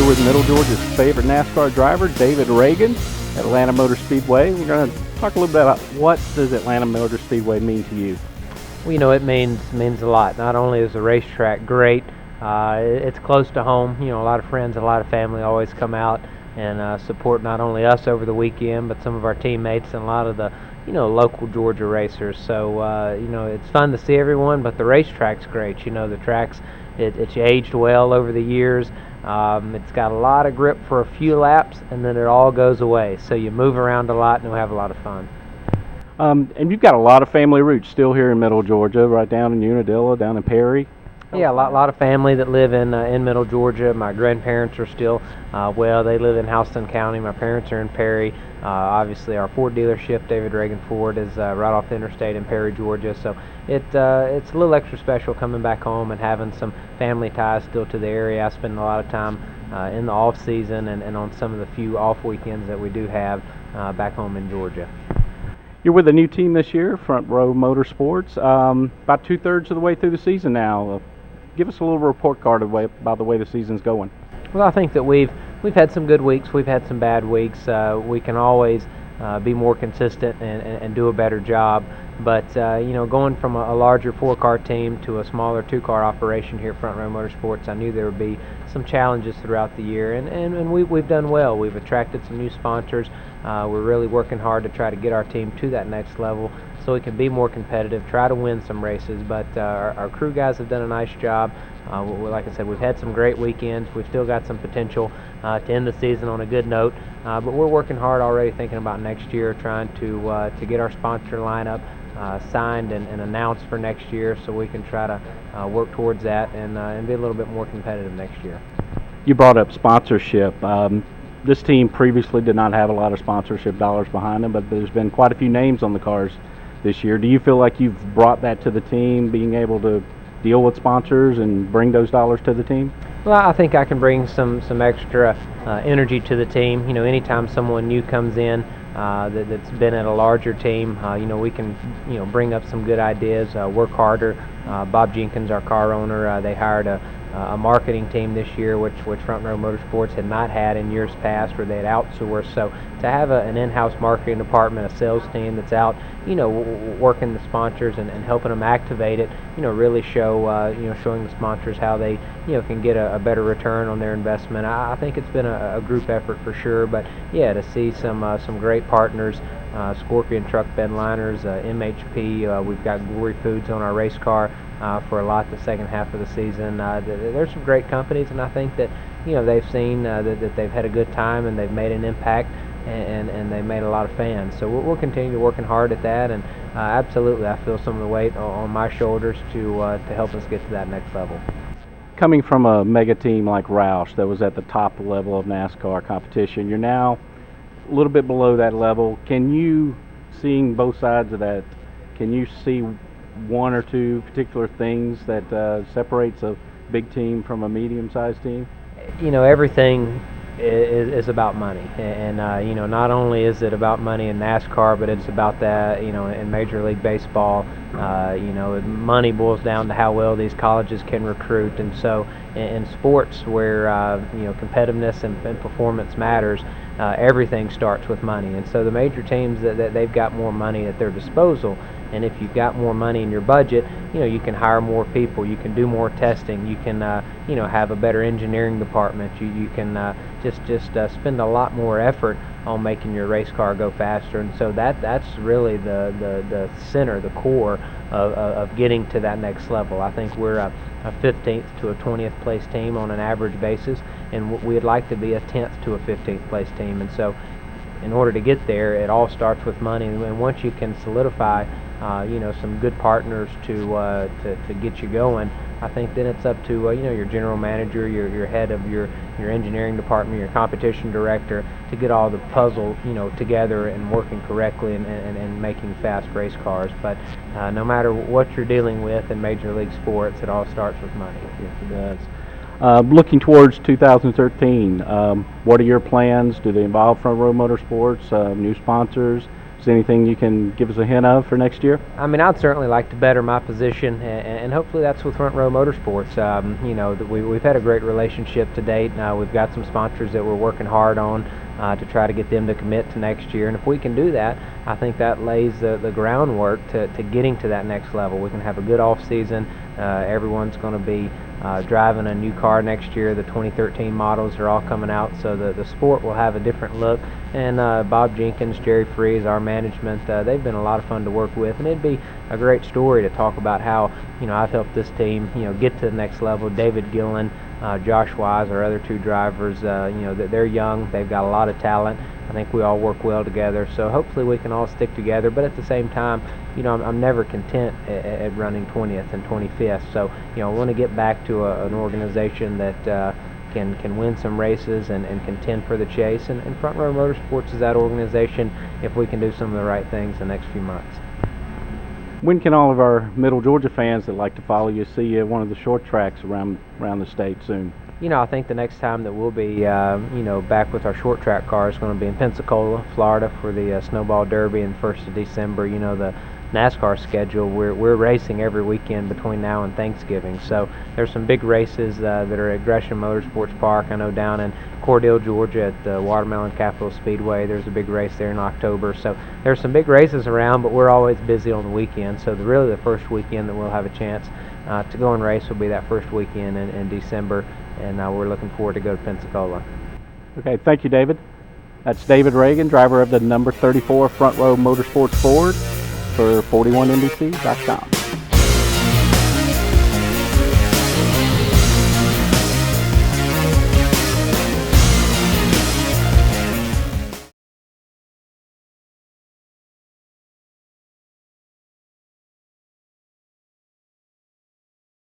with Middle Georgia's favorite NASCAR driver, David Ragan, at Atlanta Motor Speedway. We're going to talk a little bit about what does Atlanta Motor Speedway mean to you? Well, it means a lot. Not only is the racetrack great, it's close to home. A lot of friends and a lot of family always come out and support not only us over the weekend, but some of our teammates and a lot of the local Georgia racers. So it's fun to see everyone, but the racetrack's great. The track's it's aged well over the years. It's got a lot of grip for a few laps, and then it all goes away. So you move around a lot, and we have a lot of fun. And you've got a lot of family roots still here in Middle Georgia, right down in Unadilla, down in Perry. Yeah, a lot of family that live in Middle Georgia. My grandparents are still, they live in Houston County. My parents are in Perry. Obviously, our Ford dealership, David Ragan Ford, is right off the interstate in Perry, Georgia. So it's a little extra special coming back home and having some family ties still to the area. I spend a lot of time in the off season and on some of the few off weekends that we do have back home in Georgia. You're with a new team this year, Front Row Motorsports. About 2/3 of the way through the season now. Give us a little report card about the way the season's going. Well, I think that we've had some good weeks. We've had some bad weeks. We can always be more consistent and do a better job. But going from a larger 4-car team to a smaller 2-car operation here at Front Row Motorsports, I knew there would be some challenges throughout the year, and we've done well. We've attracted some new sponsors. We're really working hard to try to get our team to that next level so we can be more competitive, try to win some races. But our crew guys have done a nice job. Like I said, we've had some great weekends. We've still got some potential to end the season on a good note. But we're working hard already, thinking about next year, trying to get our sponsor lineup signed and announced for next year, so we can try to work towards that and be a little bit more competitive next year. You brought up sponsorship. This team previously did not have a lot of sponsorship dollars behind them, but there's been quite a few names on the cars this year. Do you feel like you've brought that to the team, being able to deal with sponsors and bring those dollars to the team? Well, I think I can bring some extra energy to the team. Anytime someone new comes in that's been at a larger team, we can bring up some good ideas, work harder. Bob Jenkins, our car owner, they hired a marketing team this year, which Front Row Motorsports had not had in years past, where they had outsourced. So to have an in-house marketing department, a sales team that's out, working the sponsors and helping them activate it, really showing the sponsors how they, can get a better return on their investment. I think it's been a group effort for sure. But yeah, to see some great partners. Scorpion Truck Bed Liners, MHP, we've got Glory Foods on our race car for a lot the second half of the season. There's some great companies, and I think that they've seen that they've had a good time and they've made an impact, and they've made a lot of fans. So we'll continue working hard at that, and absolutely I feel some of the weight on my shoulders to help us get to that next level. Coming from a mega team like Roush that was at the top level of NASCAR competition, you're now a little bit below that level. Can you, seeing both sides of that, can you see one or two particular things that separates a big team from a medium-sized team? Everything is about money, and not only is it about money in NASCAR, but it's about that in Major League Baseball. Money boils down to how well these colleges can recruit, and so in sports where competitiveness and performance matters, everything starts with money. And so the major teams that they've got more money at their disposal, and if you've got more money in your budget, you can hire more people, you can do more testing, you can have a better engineering department, you can just spend a lot more effort on making your race car go faster. And so that's really the center, the core of getting to that next level. I think we're a 15th to a 20th place team on an average basis, and we'd like to be a 10th to a 15th place team. And so in order to get there, it all starts with money. And once you can solidify some good partners to get you going, I think then it's up to your general manager, your head of your engineering department, your competition director, to get all the puzzle together and working correctly and making fast race cars. But no matter what you're dealing with in Major League sports, it all starts with money. Yes, it does. Looking towards 2013, what are your plans? Do they involve Front Row Motorsports, new sponsors, anything you can give us a hint of for next year? I mean, I'd certainly like to better my position, and hopefully that's with Front Row Motorsports. You know, we've had a great relationship to date. We've got some sponsors that we're working hard on to try to get them to commit to next year, and if we can do that, I think that lays the groundwork to getting to that next level. We can have a good off season. Everyone's going to be driving a new car next year. The 2013 models are all coming out, so the sport will have a different look. And Bob Jenkins, Jerry Freeze, our management, they've been a lot of fun to work with, and it'd be a great story to talk about how, you know, I've helped this team, you know, get to the next level. David Gillen, Josh Wise, our other two drivers, you know, they're young, they've got a lot of talent. I think we all work well together, so hopefully we can all stick together. But at the same time, you know, I'm never content at running 20th and 25th. So, you know, I want to get back to an organization that can win some races and contend for the chase. And Front Row Motorsports is that organization if we can do some of the right things the next few months. When can all of our Middle Georgia fans that like to follow you see you at one of the short tracks around the state soon? You know, I think the next time that we'll be, you know, back with our short track car is going to be in Pensacola, Florida for the Snowball Derby in the 1st of December. You know, the NASCAR schedule, we're racing every weekend between now and Thanksgiving. So there's some big races that are at Gresham Motorsports Park. I know down in Cordele, Georgia at the Watermelon Capital Speedway, there's a big race there in October. So there's some big races around, but we're always busy on the weekend. So really the first weekend that we'll have a chance to go and race will be that first weekend in December, and we're looking forward to go to Pensacola. Okay, thank you, David. That's David Ragan, driver of the number 34 Front Row Motorsports Ford for 41NBC.com.